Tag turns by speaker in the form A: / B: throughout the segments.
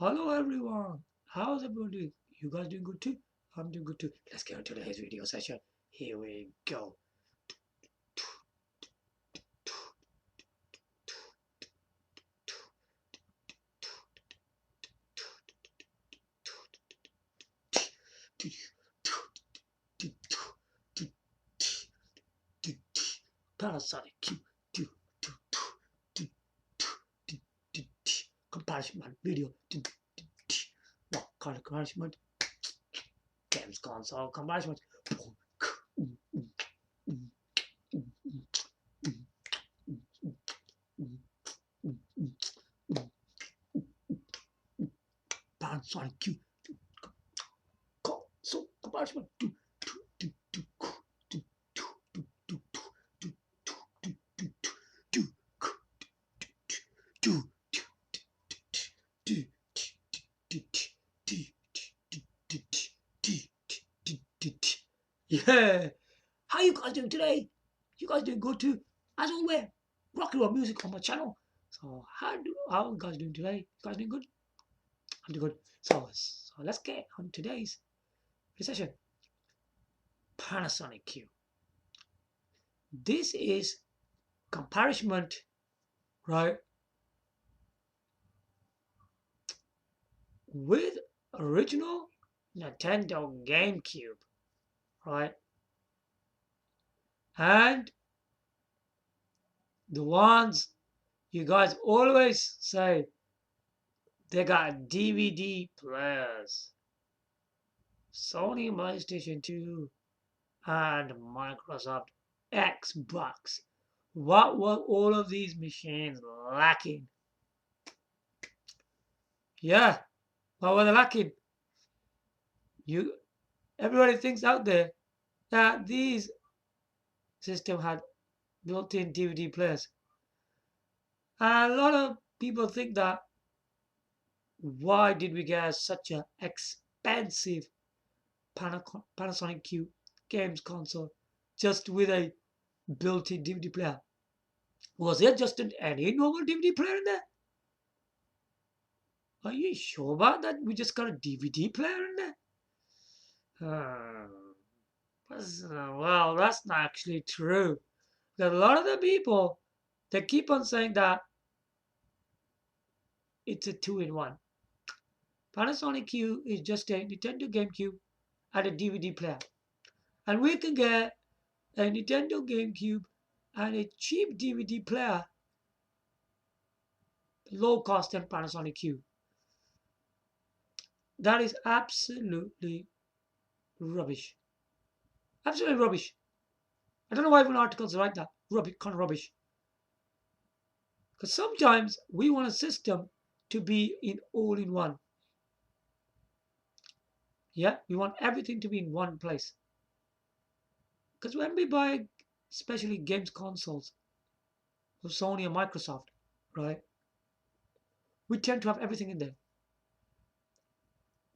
A: Hello everyone. How's everyone doing? You guys doing good too? I'm doing good too. Let's get into today's video session. Here we go. Parasonic Q. Comparison video. No, comparison. Games console comparison. Parasonic Q. So comparison. Yeah. How you guys doing today? You guys doing good too? As always, rock your music on my channel. So how you guys doing today? You guys doing good? I'm doing good. So let's get on today's session. Panasonic Q. This is comparison, right, with original Nintendo GameCube, right? And the ones you guys always say they got DVD players. Sony PlayStation 2 and Microsoft Xbox. What were all of these machines lacking? Yeah, what were they lacking? You Everybody thinks out there that these systems had built-in DVD players. And a lot of people think that why did we get such an expensive Panasonic Q games console just with a built-in DVD player? Was there just any normal DVD player in there? Are you sure about that? We just got a DVD player in there? Well, that's not actually true. There are a lot of the people they keep on saying that it's a two-in-one. Panasonic Q is just a Nintendo GameCube and a DVD player. And we can get a Nintendo GameCube and a cheap DVD player low cost than Panasonic Q. That is absolutely rubbish. Absolutely rubbish. I don't know why even articles write that. Rubbish, kind of rubbish. Because sometimes we want a system to be in all in one. Yeah, we want everything to be in one place. Because when we buy, especially games consoles from Sony and Microsoft, right, we tend to have everything in there.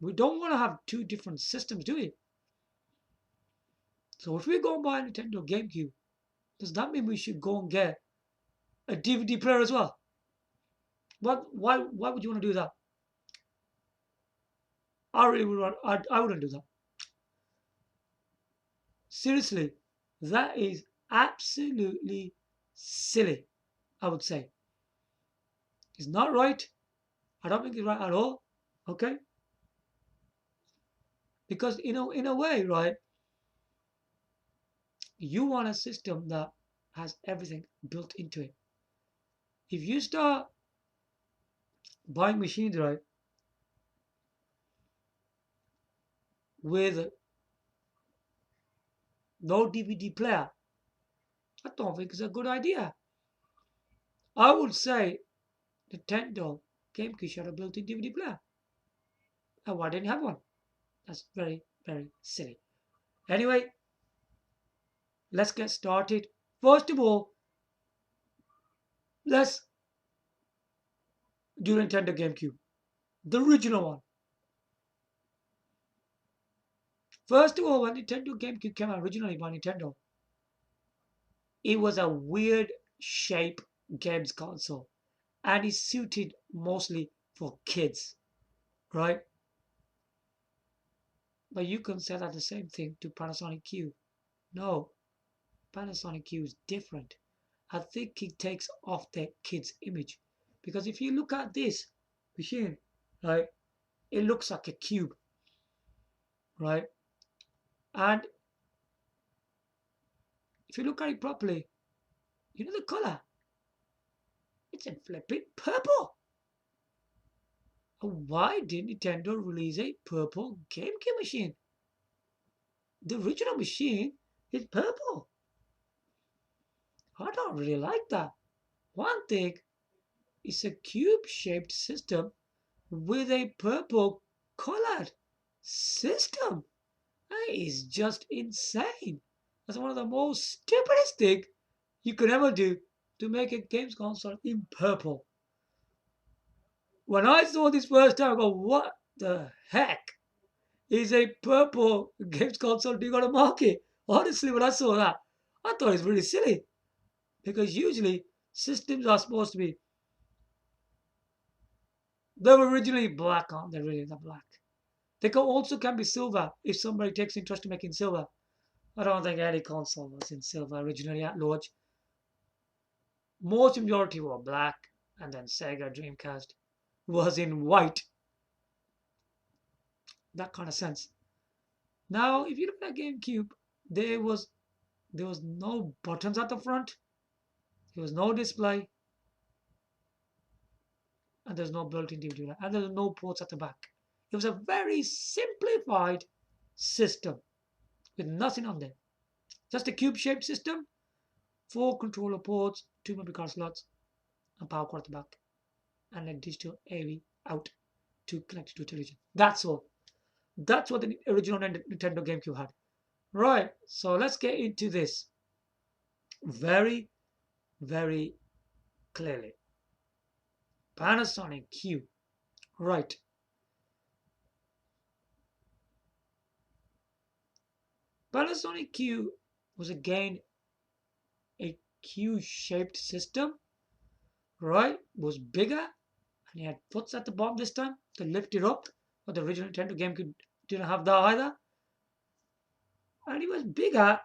A: We don't want to have two different systems, do we? So if we go and buy a Nintendo GameCube, does that mean we should go and get a DVD player as well? What? Why would you want to do that? I really would. I wouldn't do that. Seriously, that is absolutely silly. I would say it's not right. I don't think it's right at all. Okay, because in a way, right? You want a system that has everything built into it. If you start buying machines, right, with no DVD player, I don't think it's a good idea. I would say Nintendo GameCube should have built-in DVD player. And why didn't you have one? That's very, very silly. Anyway, let's get started. First of all, let's do Nintendo GameCube, the original one. First of all, when Nintendo GameCube came out originally by Nintendo, it was a weird shape games console, and it's suited mostly for kids. right? But you can say that the same thing to Panasonic Q. No, Panasonic Q is different. I think it takes off the kid's image. Because if you look at this machine, right, it looks like a cube, right? And if you look at it properly, you know the color? It's a flipping purple. Why didn't Nintendo release a purple GameCube machine? The original machine is purple. I don't really like that. One thing is a cube-shaped system with a purple colored system. That is just insane. That's one of the most stupidest things you could ever do to make a games console in purple. When I saw this first time, I go, what the heck is a purple games console doing on a market? Honestly, when I saw that, I thought it was really silly. Because usually systems are supposed to be, they were originally black, aren't they? Really, they're black. They can also can be silver if somebody takes interest in making silver. I don't think any console was in silver originally at launch. Most majority were black, and then Sega Dreamcast was in white. That kind of sense. Now, if you look at GameCube, there was there was no buttons at the front, there was no display, and there's no built-in DVD, and there's no ports at the back. It was a very simplified system with nothing on there. Just a cube-shaped system, 4 controller ports, 2 memory card slots, and power cord at the back, and a digital AV out to connect it to television. That's all. That's what the original Nintendo GameCube had. Right, so let's get into this very, very clearly. Panasonic Q. Right. Panasonic Q was again a Q-shaped system, right? Was bigger, and he had foots at the bottom this time to lift it up. But the original Nintendo GameCube didn't have that either. And it was bigger,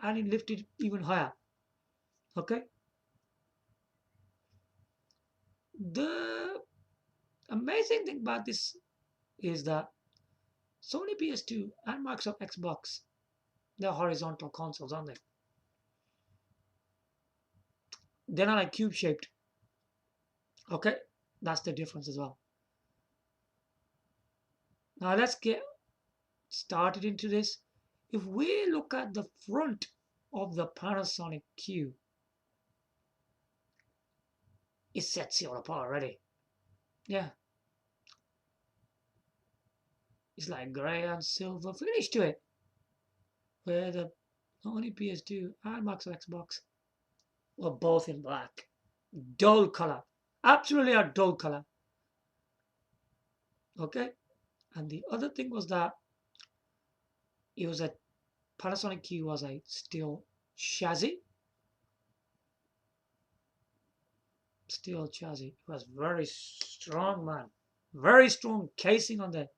A: and it lifted even higher. Okay. The amazing thing about this is that Sony PS2 and Microsoft Xbox, they're horizontal consoles, aren't they? They're not like cube shaped. Okay, that's the difference as well. Now let's get started into this. If we look at the front of the Panasonic Q, it sets you all apart already. Yeah, it's like grey and silver finish to it, where the Sony PS2 and Microsoft Xbox were both in black. Dull color. Absolutely a dull color. Okay? And the other thing was that it was a Panasonic Q was a steel chassis. Steel chassis. It was very strong, man. Very strong casing on the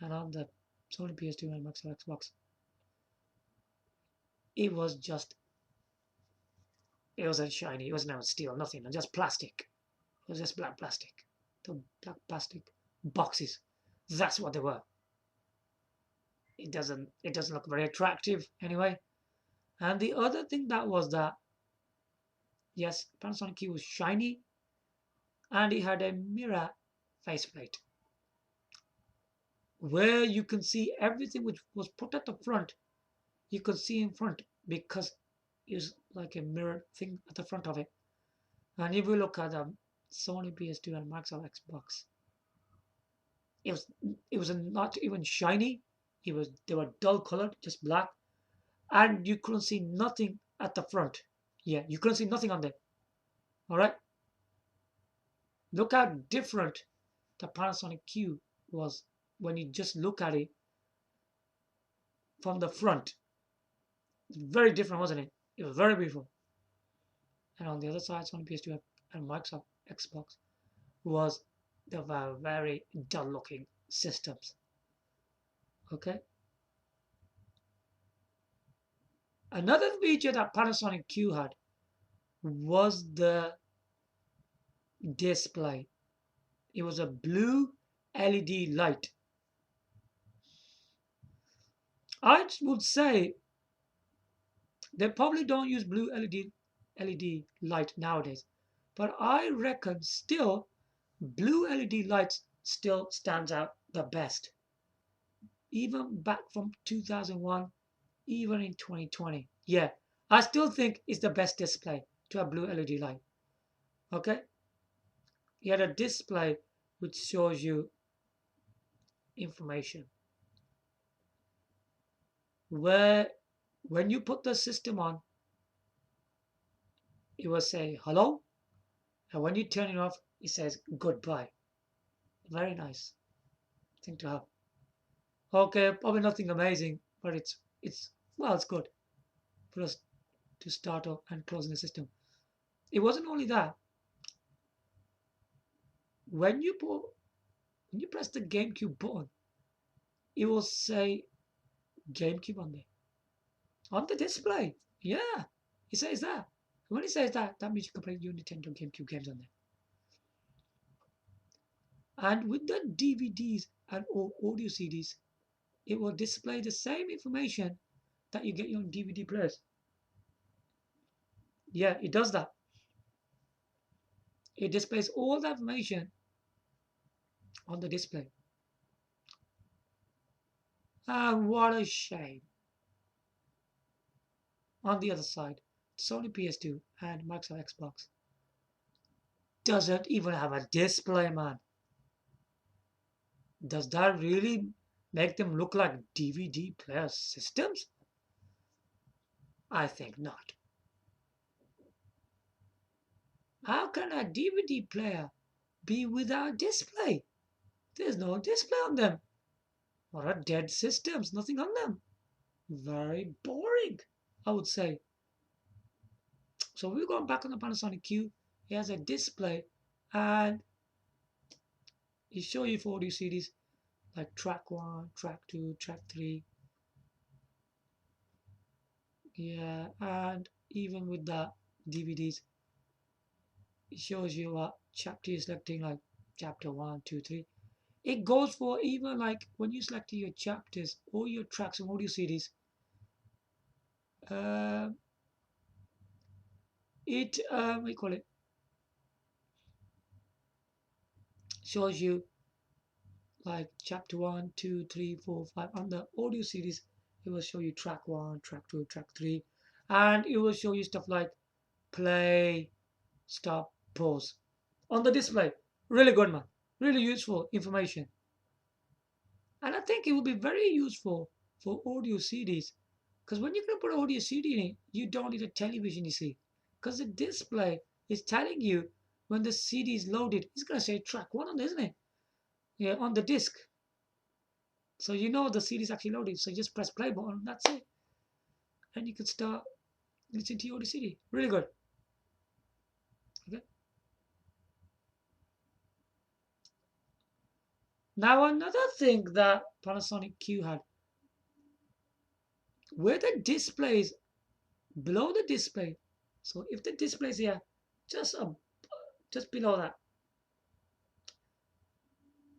A: and on the Sony PS2 and Microsoft Xbox. It was just it wasn't shiny, it wasn't steel, nothing, just plastic. It was just black plastic. The black plastic boxes. That's what they were. It doesn't look very attractive anyway. And the other thing that was that yes, Panasonic Q was shiny and it had a mirror faceplate where you can see everything which was put at the front. You could see in front because it was like a mirror thing at the front of it. And if we look at the Sony PS2 and Microsoft Xbox, it was it was not even shiny. They were dull colored, just black, and you couldn't see nothing at the front. Yeah, you couldn't see nothing on there. All right, look how different the Panasonic Q was when you just look at it from the front. Very different, wasn't it? It was very beautiful. And on the other side, Sony PS2 and Microsoft Xbox was They were very dull looking systems. Okay. Another feature that Panasonic Q had was the display. It was a blue LED light. I would say they probably don't use blue LED light nowadays, but I reckon still blue LED lights still stands out the best, even back from 2001, even in 2020. Yeah, I still think it's the best display to have blue LED light. Okay, you had a display which shows you information where when you put the system on, it will say hello, and when you turn it off, it says goodbye. Very nice thing to have. Okay, probably nothing amazing, but it's well, it's good for us to start off and closing the system. It wasn't only that. When you put when you press the GameCube button, it will say GameCube on the display. Yeah, it says that. When it says that, that means you can play your Nintendo GameCube games on there. And with the DVDs and audio CDs, it will display the same information that you get on DVD players. Yeah, it does that. It displays all the information on the display. And what a shame. On the other side, Sony PS2 and Microsoft Xbox doesn't even have a display, man. Does that really make them look like DVD player systems? I think not. How can a DVD player be without display? There's no display on them. Or a dead systems, nothing on them. Very boring, I would say. So we're going back on the Panasonic Q. It has a display and it shows you for audio CDs like track 1, track 2, track 3. Yeah, and even with the DVDs, it shows you what chapter you're selecting, like chapter 1, 2, 3. It goes for even like when you select your chapters or your tracks and audio CDs. Uh, what do you call it? Shows you like chapter 1, 2, 3, 4, 5. On the audio series, it will show you track 1, track 2, track 3, and it will show you stuff like play, stop, pause on the display. Really good, man. Really useful information. And I think it will be very useful for audio CDs because when you're going to put an audio CD in it, you don't need a television, you see, because the display is telling you when the CD is loaded. It's going to say track 1 on there, isn't it? Yeah, on the disc. So you know the CD is actually loaded. So you just press play button. That's it. And you can start listening to your CD. Really good. Okay. Now another thing that Panasonic Q had, where the displays below the display. So if the display is here, just just below that,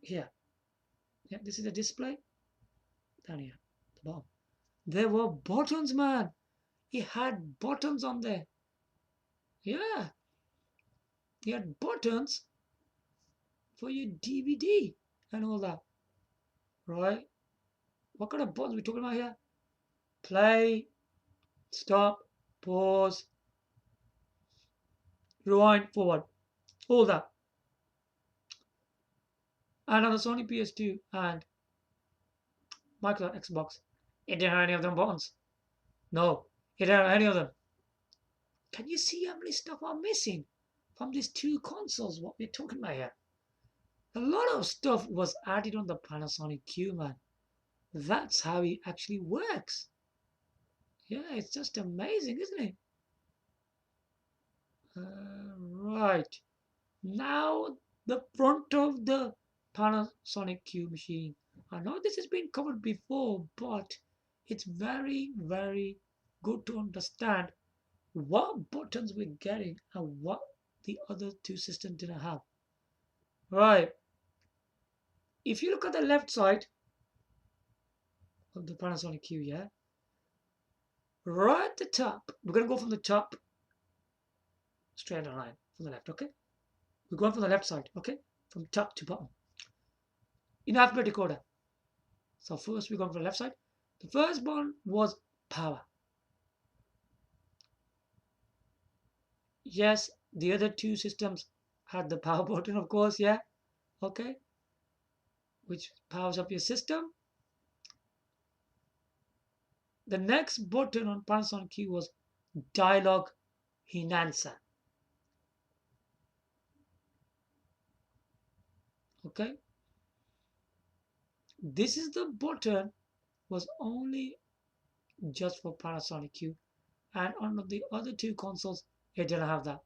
A: here. Yeah, this is the display down here, the bottom. There were buttons, man. It had buttons on there. Yeah, it had buttons for your DVD and all that, right? What kind of buttons are we talking about here? Play, stop, pause, rewind, forward, all that. And on the Sony PS2 and Microsoft Xbox, it didn't have any of them buttons. No, it didn't have any of them. Can you see how many stuff are missing from these two consoles? What we're talking about here? A lot of stuff was added on the Panasonic Q, man. That's how it actually works. Yeah, it's just amazing, isn't it? Right. Now the front of the Panasonic Q machine. I know this has been covered before, but it's very, very good to understand what buttons we're getting and what the other two systems didn't have. Right, if you look at the left side of the Panasonic Q, yeah, right at the top, we're going to go from the top straight line from the left, okay? We're going from the left side, okay? From top to bottom in alphabetical order. So first we're going from the left side. The first one was power. Yes, the other two systems had the power button, of course, yeah, okay, which powers up your system. The next button on Panasonic Q was dialogue enhancer. Okay, this is the button was only just for Panasonic Q, and on the other two consoles it didn't have that.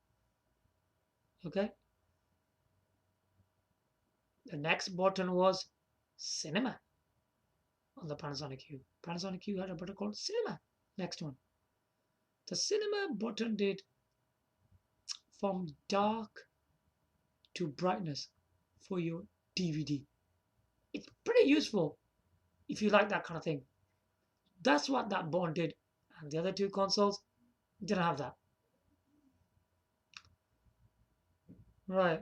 A: Okay, the next button was cinema on the Panasonic Q. Panasonic Q had a button called cinema. Next one, the cinema button did from dark to brightness for your DVD. It's pretty useful if you like that kind of thing. That's what that button did, and the other two consoles didn't have that. Right.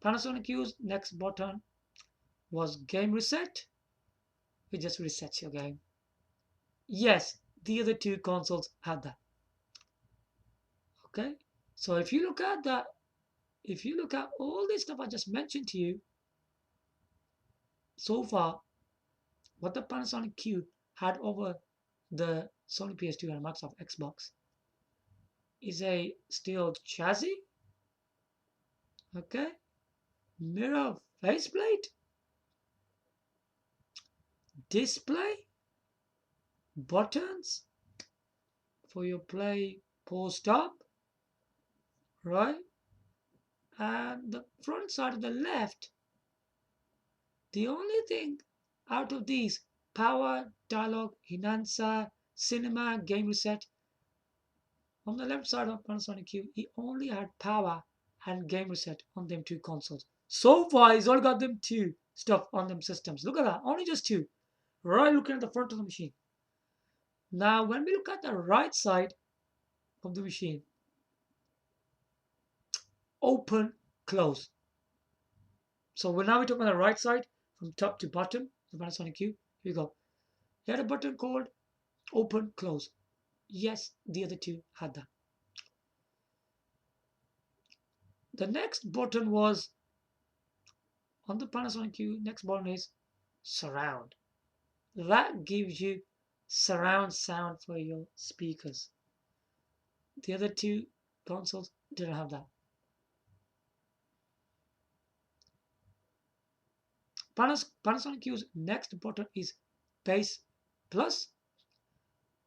A: Panasonic Q's next button was game reset. It just resets your game. Yes, the other two consoles had that. Okay. So if you look at that, if you look at all this stuff I just mentioned to you so far, what the Panasonic Q had over the Sony PS2 and Microsoft Xbox is a steel chassis, okay, mirror faceplate, display, buttons for your play, pause, stop, right? And the front side of the left, the only thing out of these power, dialogue, enhancer, cinema, game reset, on the left side of Panasonic Q, he only had power and game reset on them two consoles. So far, he's only got them two stuff on them systems. Look at that, only just two. Right looking at the front of the machine. Now, when we look at the right side of the machine, open, close. So now we're talking about the right side from top to bottom, the Panasonic Q. Here we go. He had a button called open, close. Yes, the other two had that. The next button was on the Panasonic Q. Next button is surround. That gives you surround sound for your speakers. The other two consoles didn't have that. Panasonic Q's next button is bass plus.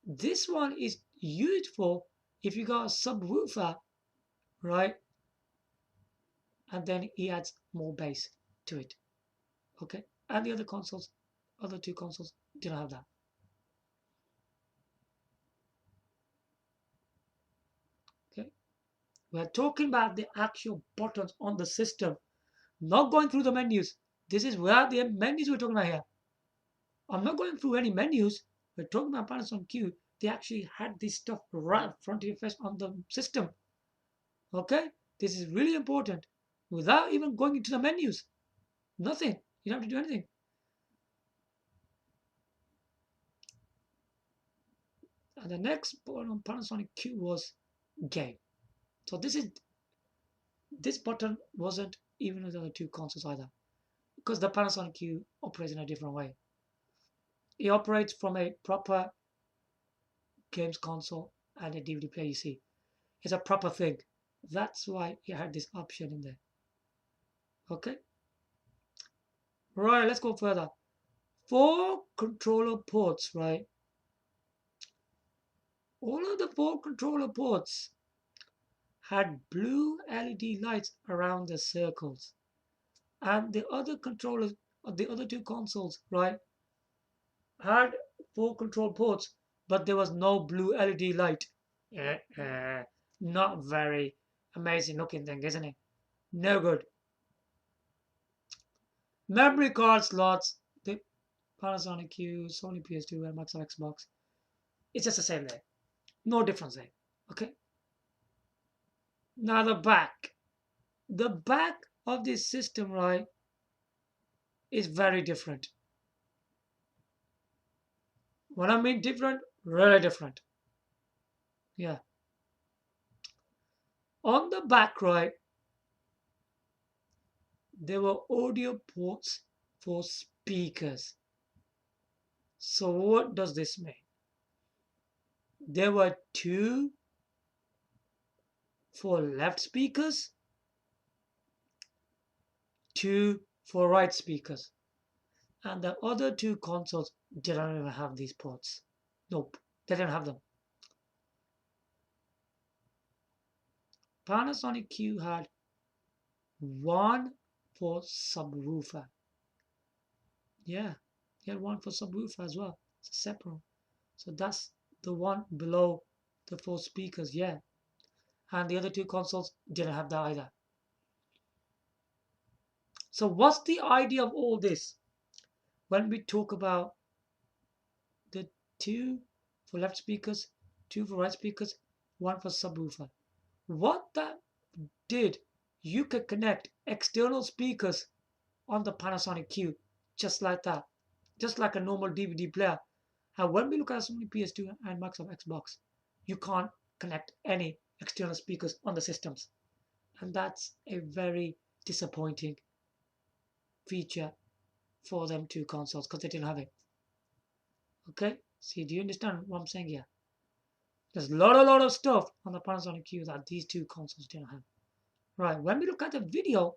A: This one is useful if you got a subwoofer, right? And then he adds more bass to it. Okay, and the other consoles, other two consoles didn't have that. Okay, we're talking about the actual buttons on the system, not going through the menus. This is where the menus we're talking about here. I'm not going through any menus. We're talking about Panasonic Q. They actually had this stuff right in front of your face on the system. Okay, this is really important. Without even going into the menus, nothing. You don't have to do anything. And the next button on Panasonic Q was game. So this button wasn't even with the other two consoles either, because the Panasonic Q operates in a different way. It operates from a proper games console and a DVD player. You see, it's a proper thing. That's why it had this option in there. Okay. Right. Let's go further. 4 controller ports. Right. All of the 4 controller ports had blue LED lights around the circles, and the other controllers, the other two consoles, right, had four control ports, but there was no blue LED light. Not very amazing looking thing, isn't it? No good. Memory card slots, the Panasonic Q, Sony PS2, and Microsoft Xbox. It's just the same there. No difference there. Okay. Now the back. The back of this system, right, is very different. When I mean different, really different. Yeah. On the back, right, there were audio ports for speakers. So what does this mean? There were two for left speakers, two for right speakers. And the other two consoles didn't even have these ports. Nope, they didn't have them. Panasonic Q had one for subwoofer. Yeah, he had one for subwoofer as well. It's a separate. So that's the one below the four speakers, yeah. And the other two consoles didn't have that either. So what's the idea of all this? When we talk about the two for left speakers, two for right speakers, one for subwoofer. What that did, you could connect external speakers on the Panasonic Q just like that, just like a normal DVD player. And when we look at Sony PS2 and Microsoft Xbox, you can't connect any external speakers on the systems. And that's a very disappointing feature for them two consoles because they didn't have it. Okay? See, do you understand what I'm saying here? There's a lot of stuff on the Panasonic Q that these two consoles didn't have. Right, when we look at the video,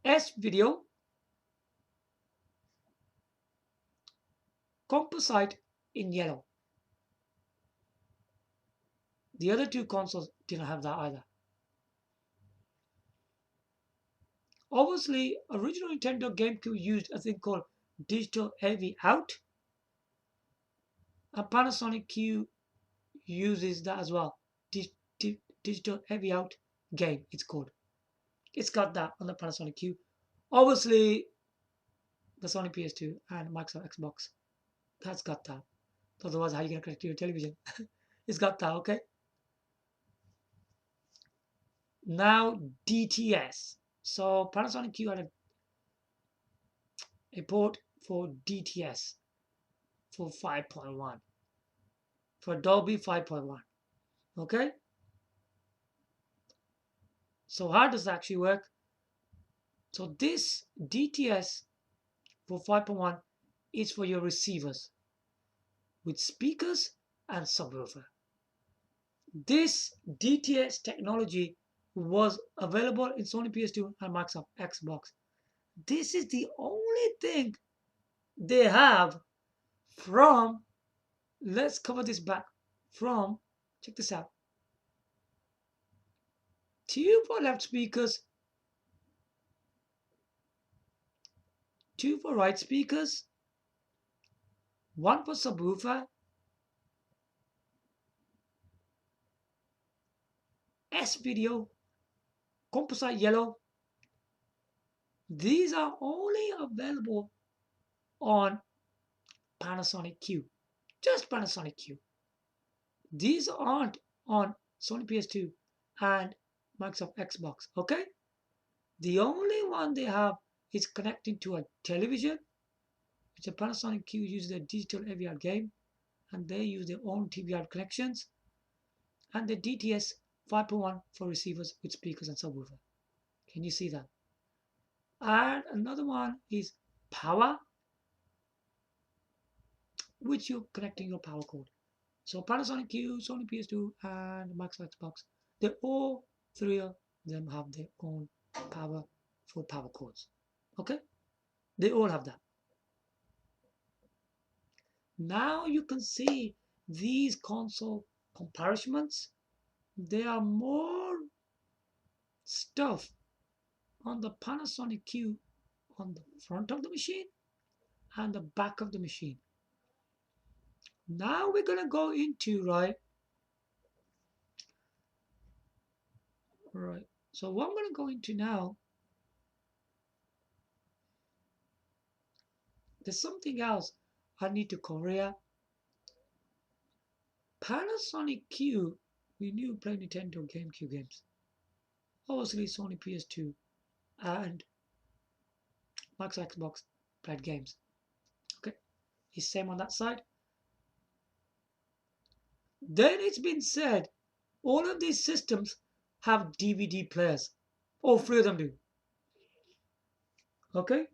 A: S video, composite in yellow. The other two consoles didn't have that either. Obviously, original Nintendo GameCube used a thing called digital AV out. And Panasonic Q uses that as well. Digital AV out game, it's called. It's got that on the Panasonic Q. Obviously, the Sony PS2 and Microsoft Xbox, that's got that. Otherwise, how are you going to connect to your television? It's got that, okay? Now, DTS. So Panasonic Q had a port for DTS for 5.1, for Dolby 5.1. Okay? So how does that actually work? So this DTS for 5.1 is for your receivers with speakers and subwoofer. This DTS technology was available in Sony PS2 and Microsoft Xbox. This is the only thing they have from, let's cover this back, from, check this out, two for left speakers, two for right speakers, one for subwoofer, S video, composite yellow. These are only available on Panasonic Q, just Panasonic Q. These aren't on Sony PS2 and Microsoft Xbox, okay? The only one they have is connecting to a television, which a Panasonic Q uses a digital AVR game, and they use their own TVR connections, and the DTS 5.1 for receivers with speakers and subwoofer. Can you see that? And another one is power, which you're connecting your power cord. So Panasonic Q, Sony PS2, and Microsoft Xbox, they all three of them have their own power for power cords. Okay? They all have that. Now you can see these console comparisons, there are more stuff on the Panasonic Q on the front of the machine and the back of the machine. Now we're gonna go into right. So what I'm gonna go into now, there's something else I need to cover here. Panasonic Q, we knew play Nintendo GameCube games. Obviously Sony PS2 and Microsoft Xbox played games. Okay, it's same on that side. Then it's been said all of these systems have DVD players. All three of them do. Okay?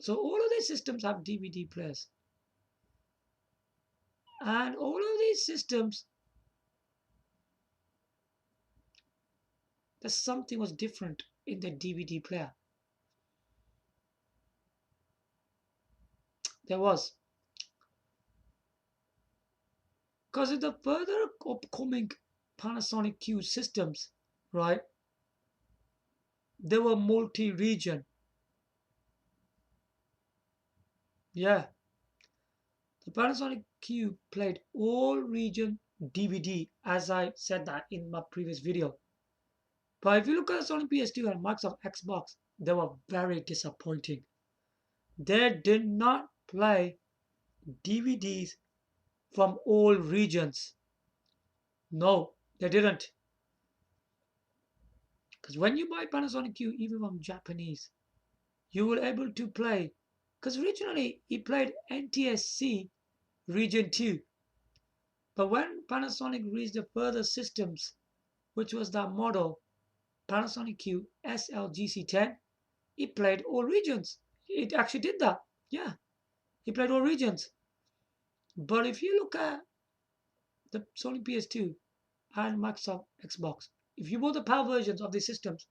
A: So all of these systems have DVD players. And all of these systems, there's something was different in the DVD player. There was. Because of the further upcoming Panasonic Q systems, right? They were multi-region. Yeah. The Panasonic Q played all region DVD, as I said that in my previous video. But if you look at Sony PS2 and Microsoft Xbox, they were very disappointing. They did not play DVDs from all regions. No, they didn't. Because when you buy Panasonic Q, even from Japanese, you were able to play. Because originally it played NTSC Region 2. But when Panasonic reached the further systems, which was the model Panasonic Q SLGC10, it played all regions. It actually did that. Yeah, it played all regions. But if you look at the Sony PS2 and Microsoft Xbox, if you bought the PAL versions of these systems,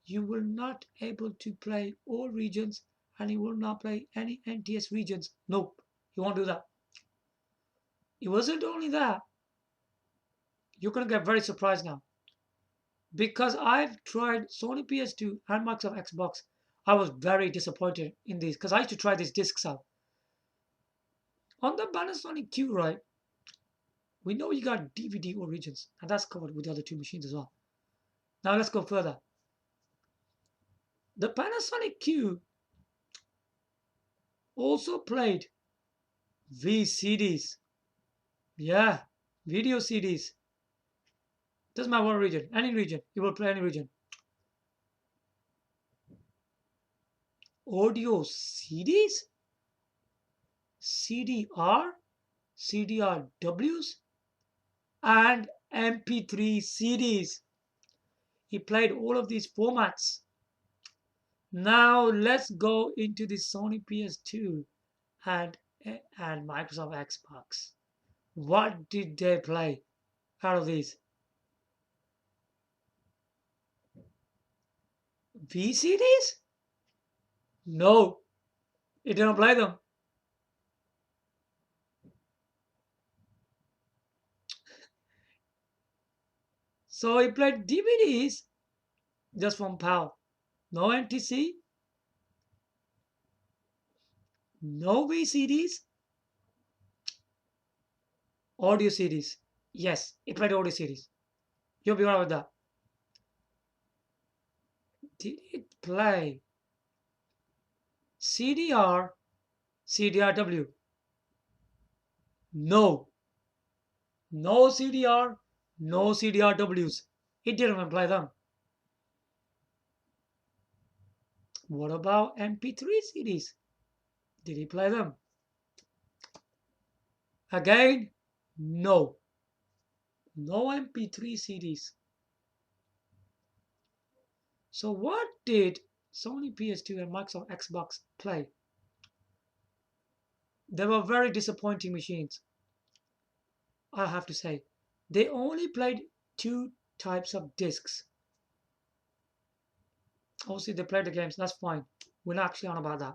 A: you will not able to play all regions and you will not play any NTS regions. Nope, you won't do that. It wasn't only that, you're going to get very surprised now. Because I've tried Sony PS2 and Microsoft Xbox, I was very disappointed in these because I used to try these discs out. On the Panasonic Q, right, we know you got DVD origins, and that's covered with the other two machines as well. Now let's go further. The Panasonic Q also played VCDs. Yeah, video CDs. Doesn't matter what region, any region, it will play any region. Audio CDs, CDR, CDRWs, and MP3 CDs. He played all of these formats. Now let's go into the Sony PS2 and Microsoft Xbox. What did they play out of these? VCDs? No, it didn't play them. So he played DVDs just from PAL. No NTC, no VCDs, audio CDs. Yes, he played audio CDs. You'll be right with that. Did it play CDR, CDRW? No. No CDR, no CDRWs. It didn't even play them. What about MP3 CDs? Did he play them? Again, no. No MP3 CDs. So what did Sony PS2 and Microsoft Xbox play? They were very disappointing machines, I have to say. They only played two types of discs. Obviously, they played the games, that's fine. We're not actually on about that.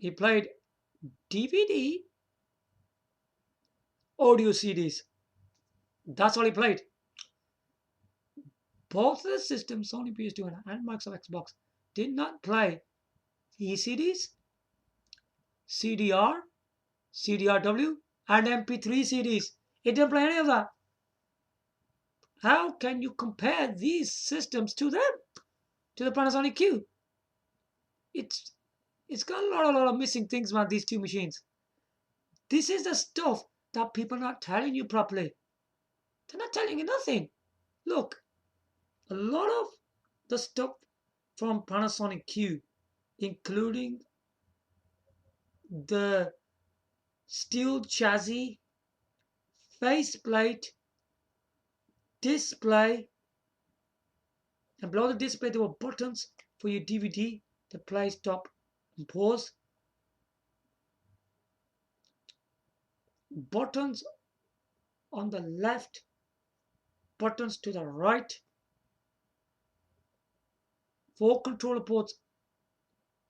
A: He played DVD, audio CDs. That's all he played. Both the systems, Sony PS2 and Microsoft Xbox, did not play ECDs, CDR, CDRW, and MP3 CDs. It didn't play any of that. How can you compare these systems to them? To the Panasonic Q? It's got a lot of missing things about these two machines. This is the stuff that people are not telling you properly. They're not telling you nothing. Look, a lot of the stuff from Panasonic Q, including the steel chassis, faceplate, display, and below the display there were buttons for your DVD to play, stop, and pause. Buttons on the left, buttons to the right, 4 controller ports,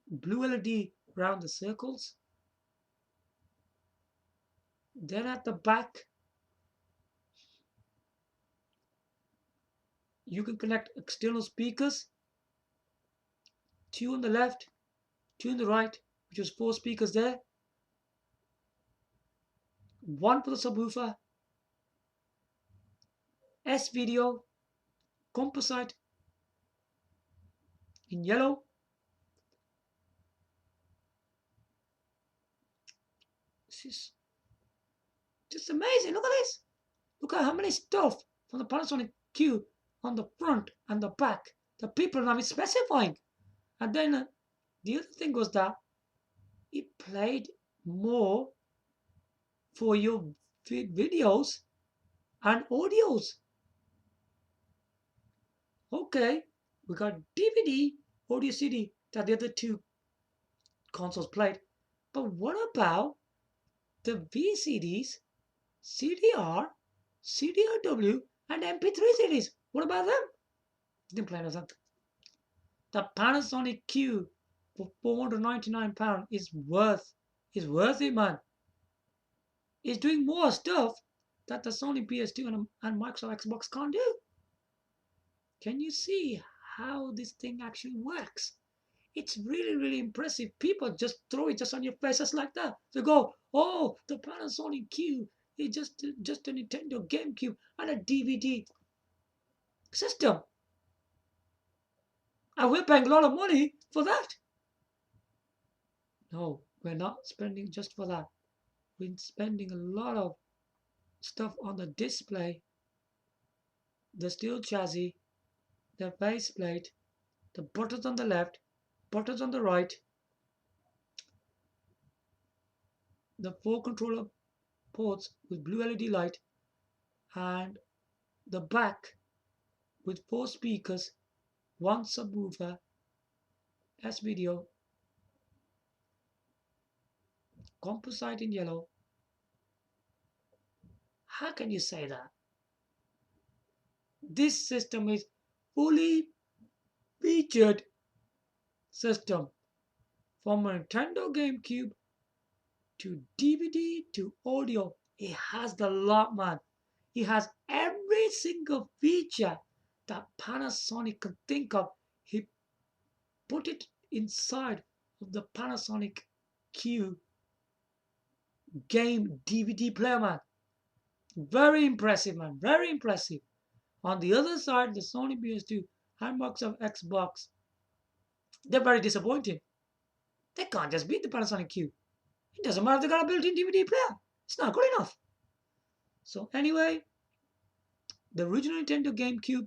A: blue LED around the circles. Then at the back, you can connect external speakers, 2 on the left, 2 on the right, which was 4 speakers there, 1 for the subwoofer, S-Video, composite in yellow, this is just amazing. Look at this. Look at how many stuff from the Panasonic Q on the front and the back that people are not specifying. And then the other thing was that it played more for your videos and audios. Okay, we got DVD, audio CD that the other two consoles played. But what about the VCDs, CDR, CDRW, and MP3 CDs? What about them? Didn't play anything. The Panasonic Q for £499 is worth it, man. It's doing more stuff that the Sony PS2 and Microsoft Xbox can't do. Can you see how this thing actually works? It's really impressive. People just throw it just on your faces like that. They go, oh, the Panasonic Q is just a Nintendo GameCube and a DVD system. And we're paying a lot of money for that. No, we're not spending just for that. We're spending a lot of stuff on the display, the steel chassis, the faceplate, the buttons on the left, buttons on the right, the 4 controller ports with blue LED light, and the back with 4 speakers, 1 subwoofer, S-Video, composite in yellow. How can you say that? This system is fully featured system from a Nintendo GameCube to DVD to audio. It has the lot, man. It has every single feature that Panasonic could think of. He put it inside of the Panasonic Q game DVD player, man. Very impressive, man. Very impressive. On the other side, the Sony PS2 and Microsoft Xbox, they're very disappointing. They can't just beat the Panasonic Q. It doesn't matter if they got a built-in DVD player. It's not good enough. So anyway, the original Nintendo GameCube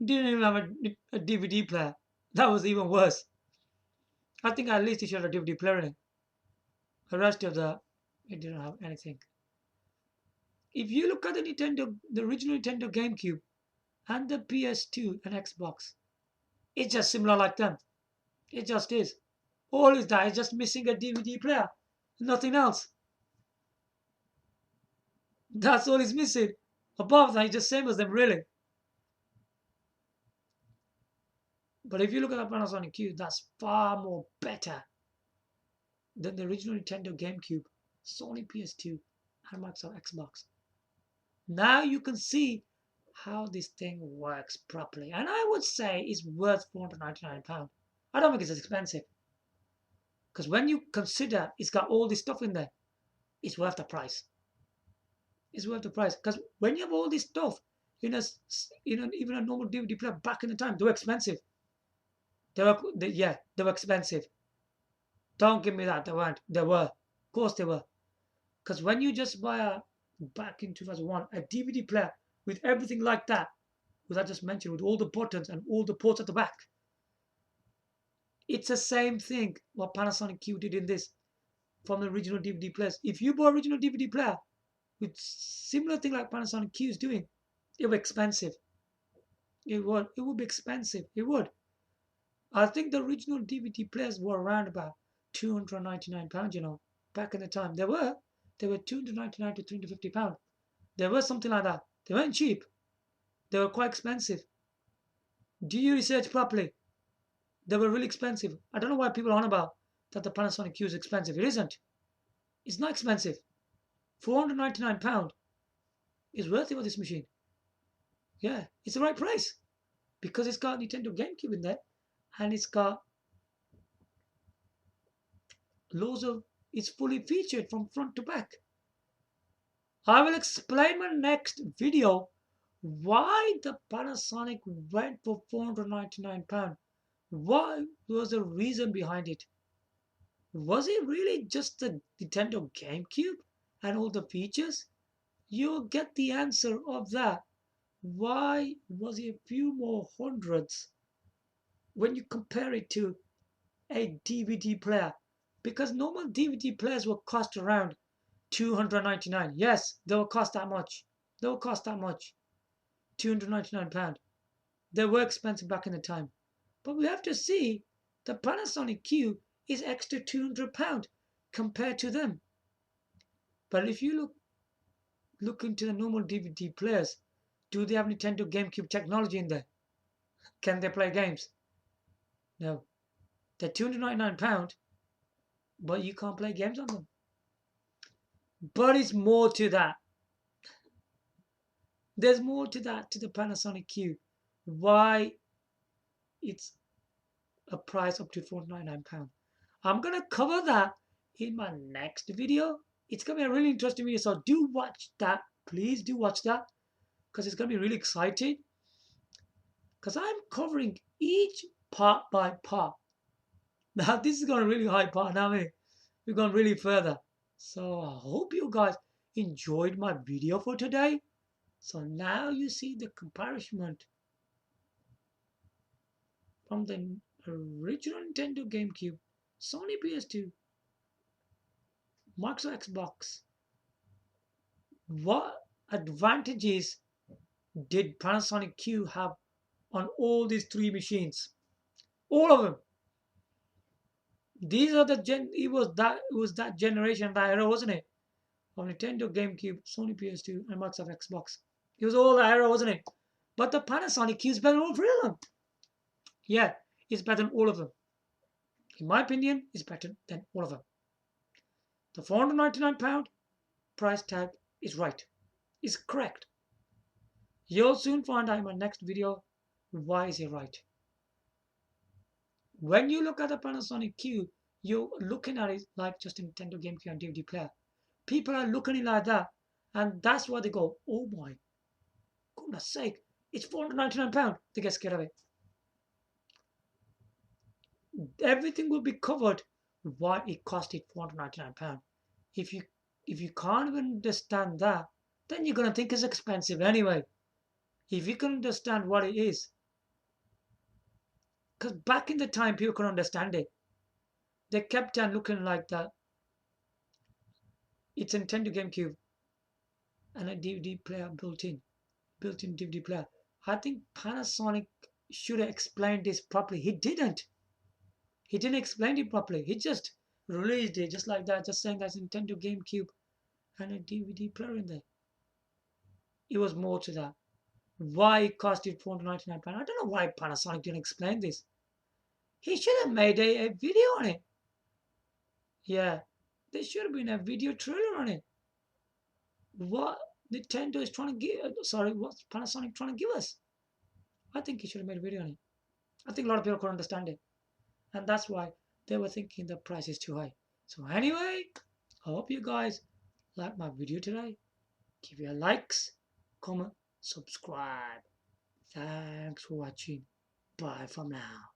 A: didn't even have a DVD player. That was even worse. I think at least it should have a DVD player in it. The rest of it didn't have anything. If you look at the original Nintendo GameCube and the PS2 and Xbox, it's just similar like them. It just is. All is that is just missing a DVD player. Nothing else. That's all it's missing. Above that, it's just same as them, really. But if you look at the Panasonic Q, that's far more better. than the original Nintendo GameCube, Sony PS2, and Microsoft Xbox. Now you can see how this thing works properly. And I would say it's worth £499. I don't think it's expensive. Because when you consider it's got all this stuff in there, it's worth the price. It's worth the price. Because when you have all this stuff, even a normal DVD player back in the time, they were expensive. They were expensive. Don't give me that. They weren't. They were. Of course they were. Because when you just buy back in 2001, a DVD player with everything like that, as I just mentioned, with all the buttons and all the ports at the back, it's the same thing what Panasonic Q did in this from the original DVD players. If you bought original DVD player with similar thing like Panasonic Q is doing, it would be expensive. It would. It would be expensive. It would. I think the original DVD players were around about £299. Back in the time they were £299 to £350. They were something like that. They weren't cheap. They were quite expensive. Do you research properly? They were really expensive. I don't know why people are on about that the Panasonic Q is expensive. It isn't. It's not expensive. £499 is worth it for this machine. Yeah, it's the right price because it's got Nintendo GameCube in there and it's got loads of. It's fully featured from front to back. I will explain in my next video why the Panasonic went for £499. What was the reason behind it? Was it really just the Nintendo GameCube and all the features? You'll get the answer of that. Why was it a few more hundreds when you compare it to a DVD player? Because normal DVD players will cost around £299. Yes, they will cost that much. They will cost that much. £299. They were expensive back in the time. But we have to see the Panasonic Q is extra £200 compared to them. But if you look into the normal DVD players, do they have Nintendo GameCube technology in there? Can they play games? No. They're £299, but you can't play games on them. But it's more to that. There's more to that, to the Panasonic Q. Why it's a price up to £499. I'm going to cover that in my next video. It's going to be a really interesting video, so do watch that. Please do watch that because it's going to be really exciting because I'm covering each part by part. Now, this is going really high part. Now, we're going really further. So, I hope you guys enjoyed my video for today. So, now you see the comparison from the original Nintendo GameCube, Sony PS2, Microsoft Xbox. What advantages did Panasonic Q have on all these three machines? All of them. These are it was that generation, that era, wasn't it? Of Nintendo GameCube, Sony PS2, and Microsoft Xbox. It was all that era, wasn't it? But the Panasonic Q is better than all three of them. Yeah, it's better than all of them. In my opinion, it's better than all of them. The £499 price tag is right. It's correct. You'll soon find out in my next video why is it right. When you look at the Panasonic Q, you're looking at it like just a Nintendo GameCube and DVD player. People are looking at it like that, and that's why they go, oh my goodness sake, it's £499. They get scared of it. Everything will be covered why it costed £499. If you can't even understand that, then you're gonna think it's expensive anyway. If you can understand what it is, because back in the time people couldn't understand it. They kept on looking like that. It's a Nintendo GameCube and a DVD player built-in DVD player. I think Panasonic should have explained this properly. He didn't. He didn't explain it properly. He just released it just like that, just saying that's Nintendo GameCube and a DVD player in there. It was more to that. Why it costed £499? I don't know why Panasonic didn't explain this. He should have made a video on it. Yeah, there should have been a video trailer on it. What Nintendo is trying to give, sorry, what's Panasonic trying to give us? I think he should have made a video on it. I think a lot of people couldn't understand it. And that's why they were thinking the price is too high. So anyway, I hope you guys like my video today. Give your likes, comment, subscribe. Thanks for watching. Bye from now.